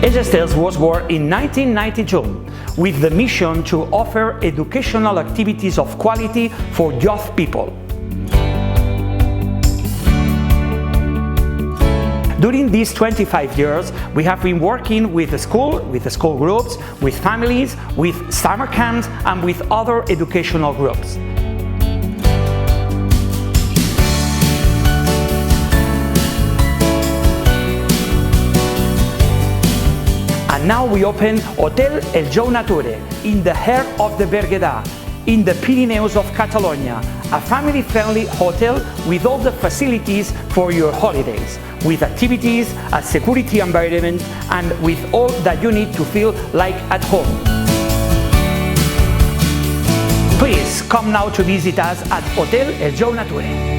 Eix Estels was born in 1992 with the mission to offer educational activities of quality for young people. During these 25 years, we have been working with the school groups, with families, with summer camps, and with other educational groups. And now we open Hotel Jou Nature in the heart of the Berguedà, in the Pyrenees of Catalonia, a family-friendly hotel with all the facilities for your holidays, with activities, a security environment, and with all that you need to feel like at home. Please come now to visit us at Hotel Jou Nature.